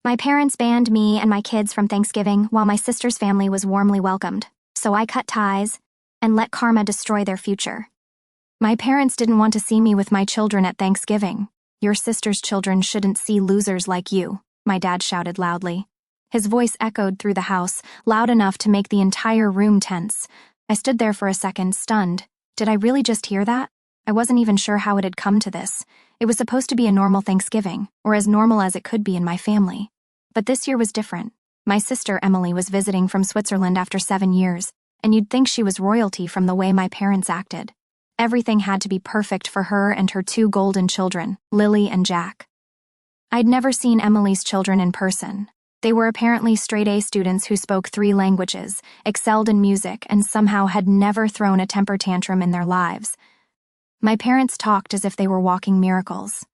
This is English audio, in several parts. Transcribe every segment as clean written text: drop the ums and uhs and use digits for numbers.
My parents banned me and my kids from Thanksgiving while my sister's family was warmly welcomed, so I cut ties and let karma destroy their future. My parents didn't want to see me with my children at Thanksgiving. Your sister's children shouldn't see losers like you, my dad shouted loudly. His voice echoed through the house, loud enough to make the entire room tense. I stood there for a second, stunned. Did I really just hear that? I wasn't even sure how it had come to this. It was supposed to be a normal Thanksgiving, or as normal as it could be in my family. But this year was different. My sister, Emily, was visiting from Switzerland after 7 years, and you'd think she was royalty from the way my parents acted. Everything had to be perfect for her and her 2 golden children, Lily and Jack. I'd never seen Emily's children in person. They were apparently straight-A students who spoke 3 languages, excelled in music, and somehow had never thrown a temper tantrum in their lives. My parents talked as if they were walking miracles.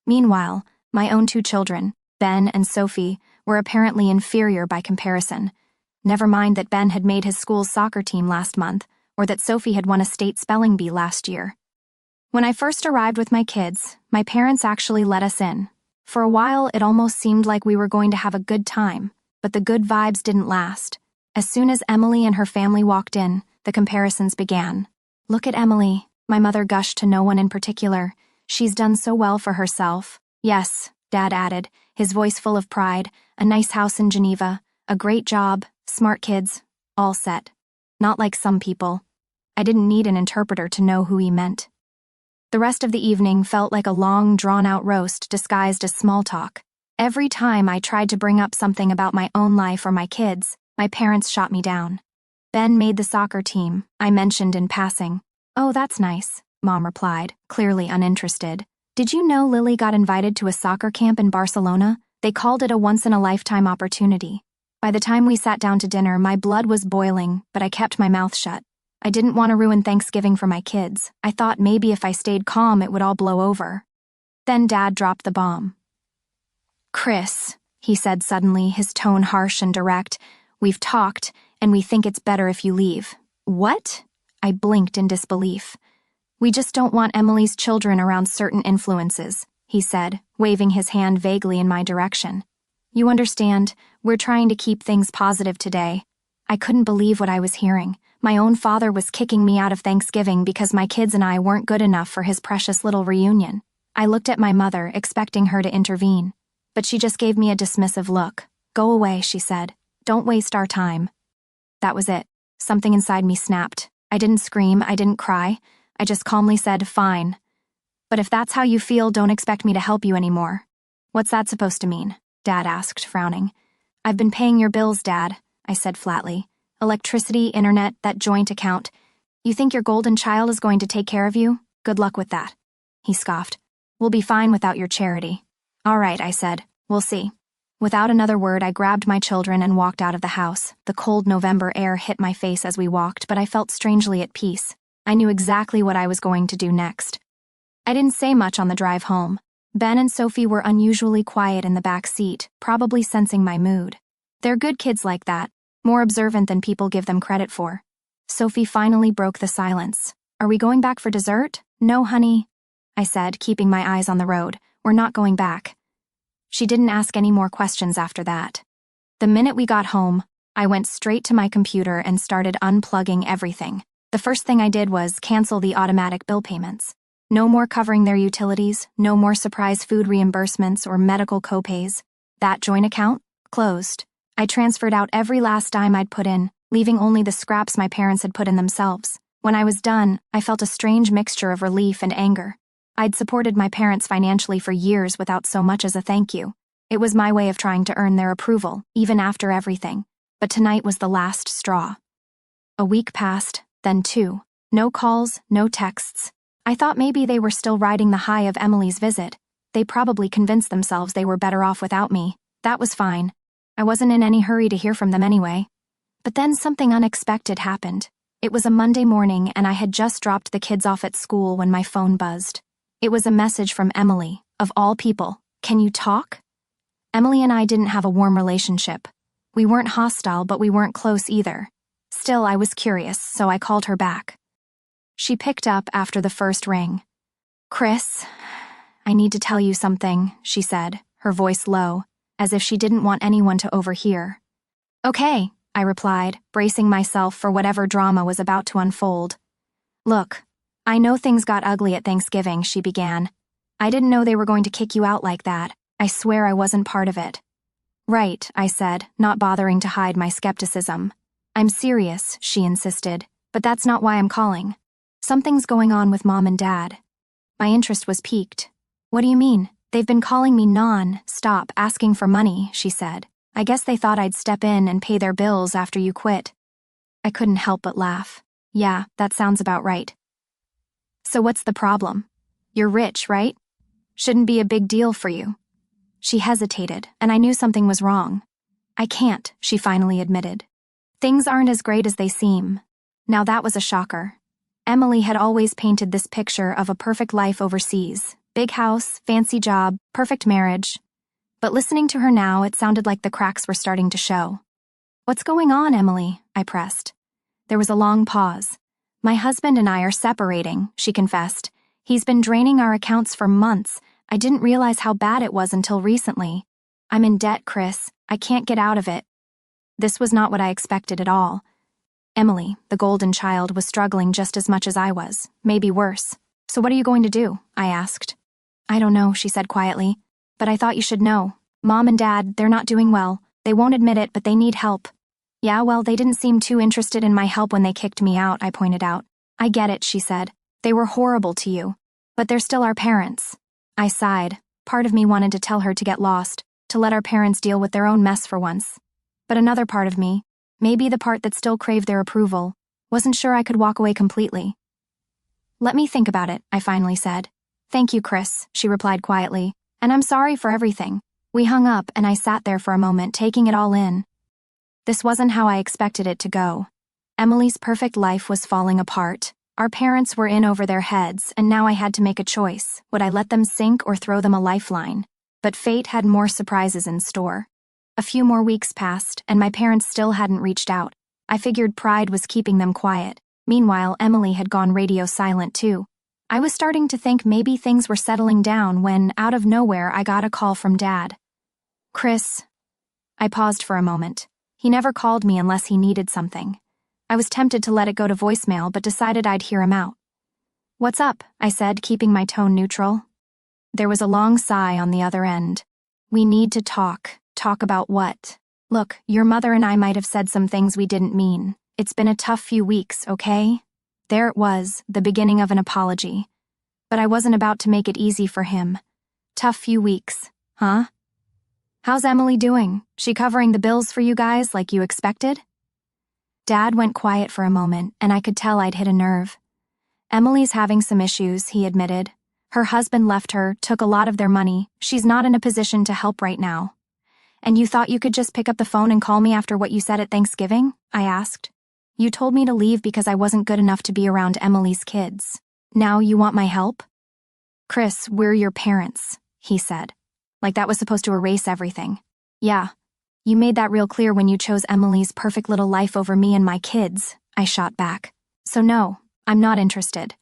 Meanwhile, my own 2 children, Ben and Sophie, were apparently inferior by comparison. Never mind that Ben had made his school's soccer team last month, or that Sophie had won a state spelling bee last year. When I first arrived with my kids, my parents actually let us in. For a while, it almost seemed like we were going to have a good time, but the good vibes didn't last. As soon as Emily and her family walked in, the comparisons began. Look at Emily, my mother gushed to no one in particular. She's done so well for herself. Yes, Dad added, his voice full of pride. A nice house in Geneva, a great job, smart kids, all set. Not like some people. I didn't need an interpreter to know who he meant. The rest of the evening felt like a long, drawn-out roast disguised as small talk. Every time I tried to bring up something about my own life or my kids, my parents shot me down. Ben made the soccer team, I mentioned in passing. Oh, that's nice, Mom replied, clearly uninterested. Did you know Lily got invited to a soccer camp in Barcelona? They called it a once-in-a-lifetime opportunity. By the time we sat down to dinner, my blood was boiling, but I kept my mouth shut. I didn't want to ruin Thanksgiving for my kids. I thought maybe if I stayed calm, it would all blow over. Then Dad dropped the bomb. Chris, he said suddenly, his tone harsh and direct, we've talked, and we think it's better if you leave. What? I blinked in disbelief. We just don't want Emily's children around certain influences, he said, waving his hand vaguely in my direction. You understand, we're trying to keep things positive today. I couldn't believe what I was hearing. My own father was kicking me out of Thanksgiving because my kids and I weren't good enough for his precious little reunion. I looked at my mother, expecting her to intervene. But she just gave me a dismissive look. Go away, she said. Don't waste our time. That was it. Something inside me snapped. I didn't scream, I didn't cry. I just calmly said, fine. But if that's how you feel, don't expect me to help you anymore. What's that supposed to mean? Dad asked, frowning. I've been paying your bills, Dad, I said flatly. Electricity, internet, that joint account. You think your golden child is going to take care of you? Good luck with that. He scoffed. We'll be fine without your charity. All right, I said. We'll see. Without another word, I grabbed my children and walked out of the house. The cold November air hit my face as we walked, but I felt strangely at peace. I knew exactly what I was going to do next. I didn't say much on the drive home. Ben and Sophie were unusually quiet in the back seat, probably sensing my mood. They're good kids like that, more observant than people give them credit for. Sophie finally broke the silence. Are we going back for dessert? No, honey, I said, keeping my eyes on the road. We're not going back. She didn't ask any more questions after that. The minute we got home, I went straight to my computer and started unplugging everything. The first thing I did was cancel the automatic bill payments. No more covering their utilities, no more surprise food reimbursements or medical copays. That joint account? Closed. I transferred out every last dime I'd put in, leaving only the scraps my parents had put in themselves. When I was done, I felt a strange mixture of relief and anger. I'd supported my parents financially for years without so much as a thank you. It was my way of trying to earn their approval, even after everything. But tonight was the last straw. A week passed, then 2. No calls, no texts. I thought maybe they were still riding the high of Emily's visit. They probably convinced themselves they were better off without me. That was fine. I wasn't in any hurry to hear from them anyway. But then something unexpected happened. It was a Monday morning and I had just dropped the kids off at school when my phone buzzed. It was a message from Emily, of all people. Can you talk? Emily and I didn't have a warm relationship. We weren't hostile, but we weren't close either. Still, I was curious, so I called her back. She picked up after the first ring. Chris, I need to tell you something, she said, her voice low. as if she didn't want anyone to overhear. "Okay," I replied, bracing myself for whatever drama was about to unfold. "Look, I know things got ugly at Thanksgiving," she began. "I didn't know they were going to kick you out like that. I swear I wasn't part of it." "Right," I said, not bothering to hide my skepticism. "I'm serious," she insisted, "but that's not why I'm calling. Something's going on with Mom and Dad." My interest was piqued. "What do you mean? They've been calling me non-stop, asking for money," she said. "I guess they thought I'd step in and pay their bills after you quit." I couldn't help but laugh. "Yeah, that sounds about right." "So what's the problem? You're rich, right? Shouldn't be a big deal for you." She hesitated, and I knew something was wrong. "I can't," she finally admitted. "Things aren't as great as they seem." Now that was a shocker. Emily had always painted this picture of a perfect life overseas. Big house, fancy job, perfect marriage. But listening to her now, it sounded like the cracks were starting to show. "What's going on, Emily?" I pressed. There was a long pause. "My husband and I are separating," she confessed. "He's been draining our accounts for months. I didn't realize how bad it was until recently. I'm in debt, Chris. I can't get out of it." This was not what I expected at all. Emily, the golden child, was struggling just as much as I was, maybe worse. "So what are you going to do?" I asked. "I don't know," she said quietly. "But I thought you should know. Mom and Dad, they're not doing well. They won't admit it, but they need help." "Yeah, well, they didn't seem too interested in my help when they kicked me out," I pointed out. "I get it," she said. "They were horrible to you. But they're still our parents." I sighed. Part of me wanted to tell her to get lost, to let our parents deal with their own mess for once. But another part of me, maybe the part that still craved their approval, wasn't sure I could walk away completely. "Let me think about it," I finally said. "Thank you, Chris," she replied quietly. "And I'm sorry for everything." We hung up and I sat there for a moment, taking it all in. This wasn't how I expected it to go. Emily's perfect life was falling apart. Our parents were in over their heads, and now I had to make a choice. Would I let them sink or throw them a lifeline? But fate had more surprises in store. A few more weeks passed, and my parents still hadn't reached out. I figured pride was keeping them quiet. Meanwhile, Emily had gone radio silent too. I was starting to think maybe things were settling down when, out of nowhere, I got a call from Dad. "Chris." I paused for a moment. He never called me unless he needed something. I was tempted to let it go to voicemail, but decided I'd hear him out. "What's up?" I said, keeping my tone neutral. There was a long sigh on the other end. "We need to talk." "Talk about what?" "Look, your mother and I might have said some things we didn't mean. It's been a tough few weeks, okay?" There it was, the beginning of an apology. But I wasn't about to make it easy for him. Tough few weeks, huh? "How's Emily doing? She covering the bills for you guys like you expected?" Dad went quiet for a moment, and I could tell I'd hit a nerve. "Emily's having some issues," he admitted. "Her husband left her, took a lot of their money. She's not in a position to help right now." "And you thought you could just pick up the phone and call me after what you said at Thanksgiving?" I asked. "You told me to leave because I wasn't good enough to be around Emily's kids. Now you want my help?" "Chris, we're your parents," he said. Like that was supposed to erase everything. "Yeah. You made that real clear when you chose Emily's perfect little life over me and my kids," I shot back. "So no, I'm not interested."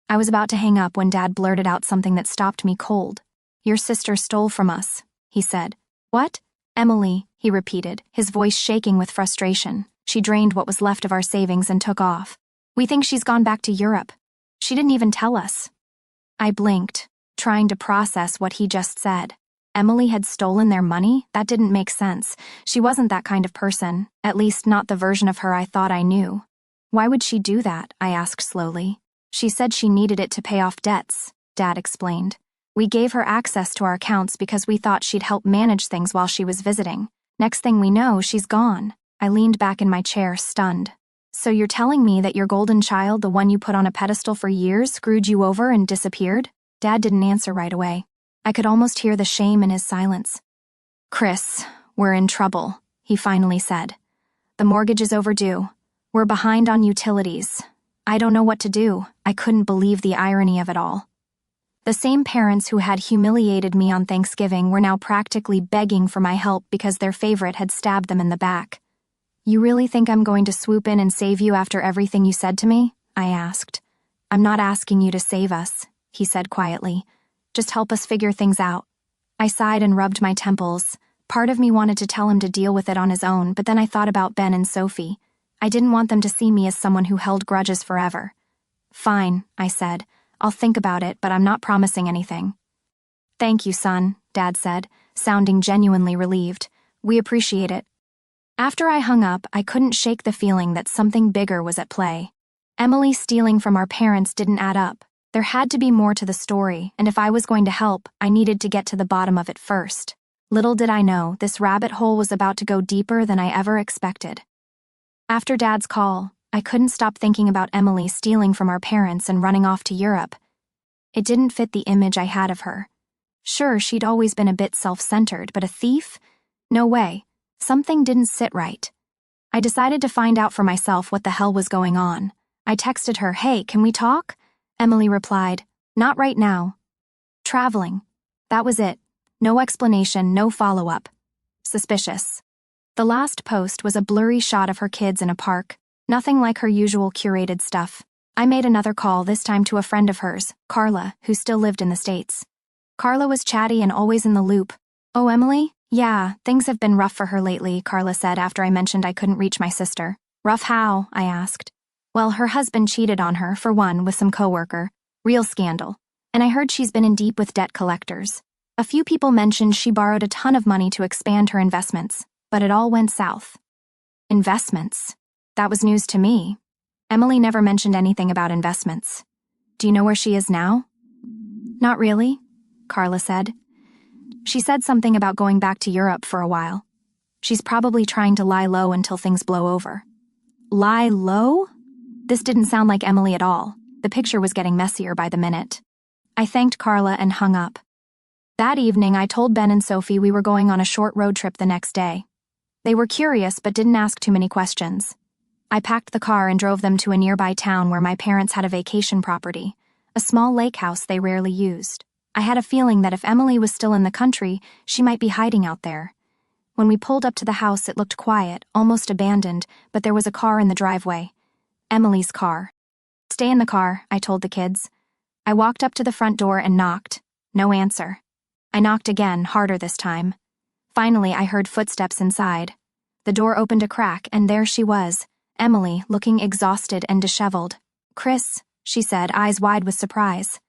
I was about to hang up when Dad blurted out something that stopped me cold. "Your sister stole from us," he said. "What?" "Emily," he repeated, his voice shaking with frustration. "She drained what was left of our savings and took off. We think she's gone back to Europe. She didn't even tell us." I blinked, trying to process what he just said. Emily had stolen their money? That didn't make sense. She wasn't that kind of person, at least not the version of her I thought I knew. "Why would she do that?" I asked slowly. "She said she needed it to pay off debts," Dad explained. "We gave her access to our accounts because we thought she'd help manage things while she was visiting. Next thing we know, she's gone." I leaned back in my chair, stunned. "So you're telling me that your golden child, the one you put on a pedestal for years, screwed you over and disappeared?" Dad didn't answer right away. I could almost hear the shame in his silence. "Chris, we're in trouble," he finally said. "The mortgage is overdue. We're behind on utilities. I don't know what to do." I couldn't believe the irony of it all. The same parents who had humiliated me on Thanksgiving were now practically begging for my help because their favorite had stabbed them in the back. "You really think I'm going to swoop in and save you after everything you said to me?" I asked. "I'm not asking you to save us," he said quietly. "Just help us figure things out." I sighed and rubbed my temples. Part of me wanted to tell him to deal with it on his own, but then I thought about Ben and Sophie. I didn't want them to see me as someone who held grudges forever. Fine, I said. I'll think about it, but I'm not promising anything. Thank you, son, Dad said, sounding genuinely relieved. We appreciate it. After I hung up, I couldn't shake the feeling that something bigger was at play. Emily stealing from our parents didn't add up. There had to be more to the story, and if I was going to help, I needed to get to the bottom of it first. Little did I know, this rabbit hole was about to go deeper than I ever expected. After Dad's call, I couldn't stop thinking about Emily stealing from our parents and running off to Europe. It didn't fit the image I had of her. Sure, she'd always been a bit self-centered, but a thief? No way. Something didn't sit right. I decided to find out for myself what the hell was going on. I texted her, "Hey, can we talk?" Emily replied, "Not right now. Traveling." That was it. No explanation, no follow-up. Suspicious. The last post was a blurry shot of her kids in a park, nothing like her usual curated stuff. I made another call, this time to a friend of hers, Carla, who still lived in the States. Carla was chatty and always in the loop. "Oh, Emily? Yeah, things have been rough for her lately," Carla said after I mentioned I couldn't reach my sister. "Rough how?" I asked. "Well, her husband cheated on her, for one, with some coworker. Real scandal. And I heard she's been in deep with debt collectors. A few people mentioned she borrowed a ton of money to expand her investments, but it all went south." Investments? That was news to me. Emily never mentioned anything about investments. "Do you know where she is now?" "Not really," Carla said. "She said something about going back to Europe for a while. She's probably trying to lie low until things blow over." Lie low? This didn't sound like Emily at all. The picture was getting messier by the minute. I thanked Carla and hung up. That evening, I told Ben and Sophie we were going on a short road trip the next day. They were curious but didn't ask too many questions. I packed the car and drove them to a nearby town where my parents had a vacation property, a small lake house they rarely used. I had a feeling that if Emily was still in the country, she might be hiding out there. When we pulled up to the house, it looked quiet, almost abandoned, but there was a car in the driveway. Emily's car. "Stay in the car," I told the kids. I walked up to the front door and knocked. No answer. I knocked again, harder this time. Finally, I heard footsteps inside. The door opened a crack, and there she was, Emily, looking exhausted and disheveled. "Chris," she said, eyes wide with surprise.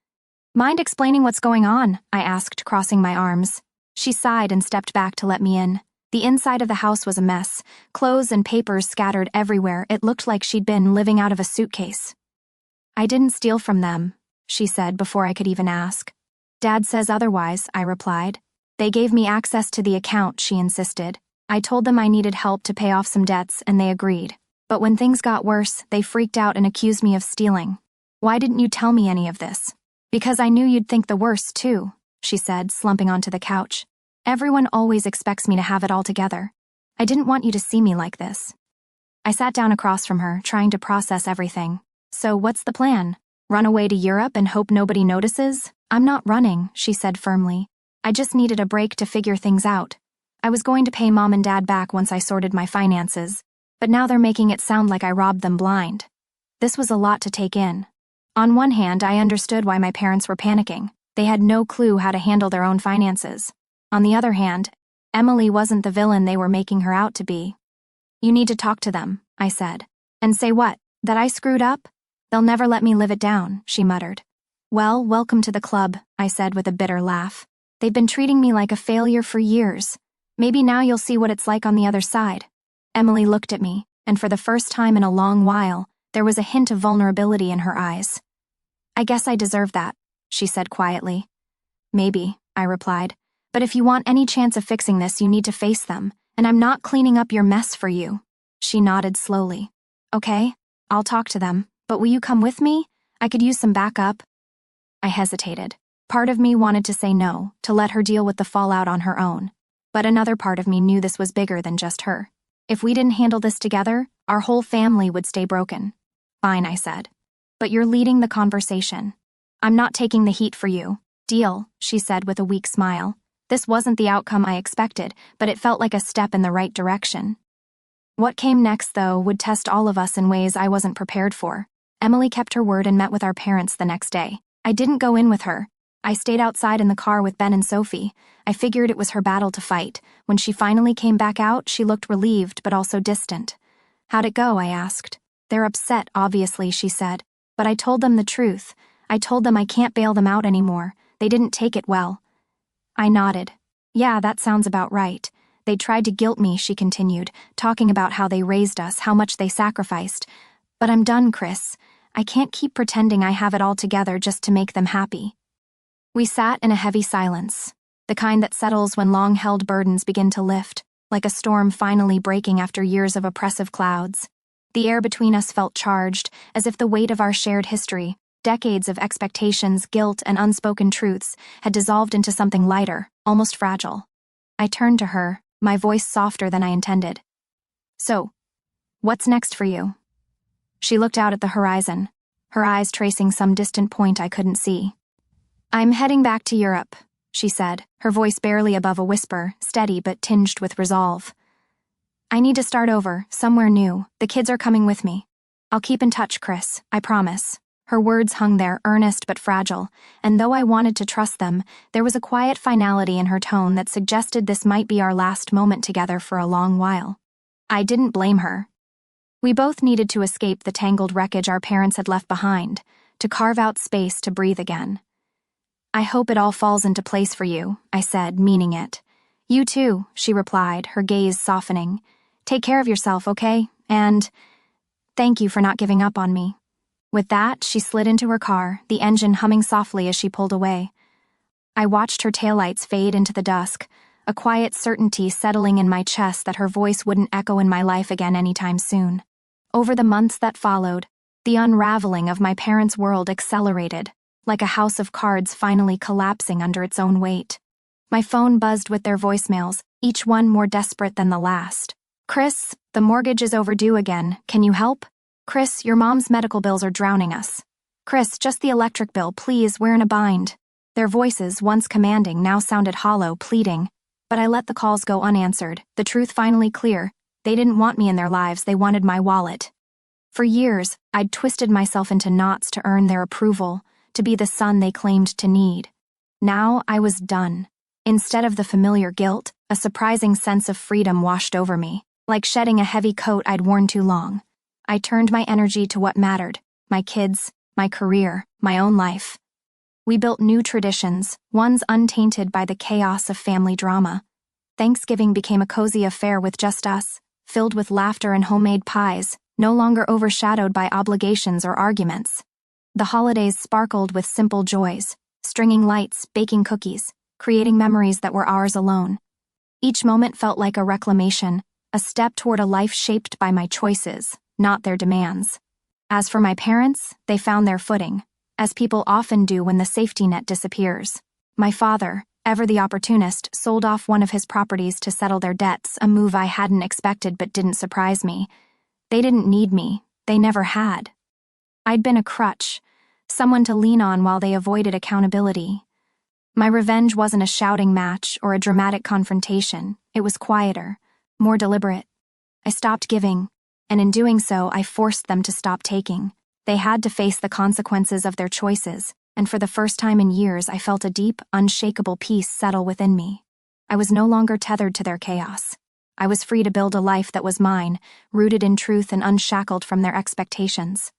"Mind explaining what's going on?" I asked, crossing my arms. She sighed and stepped back to let me in. The inside of the house was a mess, clothes and papers scattered everywhere. It looked like she'd been living out of a suitcase. "I didn't steal from them," she said before I could even ask. "Dad says otherwise," I replied. "They gave me access to the account," she insisted. "I told them I needed help to pay off some debts, and they agreed. But when things got worse, they freaked out and accused me of stealing. Why didn't you tell me any of this?" "Because I knew you'd think the worst, too," she said, slumping onto the couch. "Everyone always expects me to have it all together. I didn't want you to see me like this." I sat down across from her, trying to process everything. "So what's the plan? Run away to Europe and hope nobody notices?" "I'm not running," she said firmly. "I just needed a break to figure things out. I was going to pay Mom and Dad back once I sorted my finances, but now they're making it sound like I robbed them blind." This was a lot to take in. On one hand, I understood why my parents were panicking. They had no clue how to handle their own finances. On the other hand, Emily wasn't the villain they were making her out to be. "You need to talk to them," I said. "And say what? That I screwed up? They'll never let me live it down," she muttered. "Well, welcome to the club," I said with a bitter laugh. "They've been treating me like a failure for years. Maybe now you'll see what it's like on the other side." Emily looked at me, and for the first time in a long while, there was a hint of vulnerability in her eyes. "I guess I deserve that," she said quietly. "Maybe," I replied. "But if you want any chance of fixing this, you need to face them, and I'm not cleaning up your mess for you." She nodded slowly. "Okay, I'll talk to them, but will you come with me? I could use some backup." I hesitated. Part of me wanted to say no, to let her deal with the fallout on her own. But another part of me knew this was bigger than just her. If we didn't handle this together, our whole family would stay broken. "Fine," I said. "But you're leading the conversation. I'm not taking the heat for you." "Deal," she said with a weak smile. This wasn't the outcome I expected, but it felt like a step in the right direction. What came next, though, would test all of us in ways I wasn't prepared for. Emily kept her word and met with our parents the next day. I didn't go in with her. I stayed outside in the car with Ben and Sophie. I figured it was her battle to fight. When she finally came back out, she looked relieved but also distant. "How'd it go?" I asked. "They're upset, obviously," she said. "But I told them the truth. I told them I can't bail them out anymore. They didn't take it well." I nodded. "Yeah, that sounds about right. They tried to guilt me," she continued, talking about how they raised us, how much they sacrificed. "But I'm done, Chris. I can't keep pretending I have it all together just to make them happy." We sat in a heavy silence, the kind that settles when long-held burdens begin to lift, like a storm finally breaking after years of oppressive clouds. The air between us felt charged, as if the weight of our shared history, decades of expectations, guilt, and unspoken truths, had dissolved into something lighter, almost fragile. I turned to her, my voice softer than I intended. "So, what's next for you?" She looked out at the horizon, her eyes tracing some distant point I couldn't see. "I'm heading back to Europe," she said, her voice barely above a whisper, steady but tinged with resolve. "I need to start over, somewhere new. The kids are coming with me. I'll keep in touch, Chris, I promise." Her words hung there, earnest but fragile, and though I wanted to trust them, there was a quiet finality in her tone that suggested this might be our last moment together for a long while. I didn't blame her. We both needed to escape the tangled wreckage our parents had left behind, to carve out space to breathe again. "I hope it all falls into place for you," I said, meaning it. "You too," she replied, her gaze softening. "Take care of yourself, okay? And thank you for not giving up on me." With that, she slid into her car, the engine humming softly as she pulled away. I watched her taillights fade into the dusk, a quiet certainty settling in my chest that her voice wouldn't echo in my life again anytime soon. Over the months that followed, the unraveling of my parents' world accelerated, like a house of cards finally collapsing under its own weight. My phone buzzed with their voicemails, each one more desperate than the last. "Chris, the mortgage is overdue again. Can you help? Chris, your mom's medical bills are drowning us. Chris, just the electric bill, please, we're in a bind." Their voices, once commanding, now sounded hollow, pleading. But I let the calls go unanswered, the truth finally clear. They didn't want me in their lives, they wanted my wallet. For years, I'd twisted myself into knots to earn their approval, to be the son they claimed to need. Now I was done. Instead of the familiar guilt, a surprising sense of freedom washed over me, like shedding a heavy coat I'd worn too long. I turned my energy to what mattered, my kids, my career, my own life. We built new traditions, ones untainted by the chaos of family drama. Thanksgiving became a cozy affair with just us, filled with laughter and homemade pies, no longer overshadowed by obligations or arguments. The holidays sparkled with simple joys, stringing lights, baking cookies, creating memories that were ours alone. Each moment felt like a reclamation, a step toward a life shaped by my choices, not their demands. As for my parents, they found their footing, as people often do when the safety net disappears. My father, ever the opportunist, sold off one of his properties to settle their debts, a move I hadn't expected but didn't surprise me. They didn't need me. They never had. I'd been a crutch, someone to lean on while they avoided accountability. My revenge wasn't a shouting match or a dramatic confrontation. It was quieter, more deliberate. I stopped giving, and in doing so, I forced them to stop taking. They had to face the consequences of their choices, and for the first time in years, I felt a deep, unshakable peace settle within me. I was no longer tethered to their chaos. I was free to build a life that was mine, rooted in truth and unshackled from their expectations.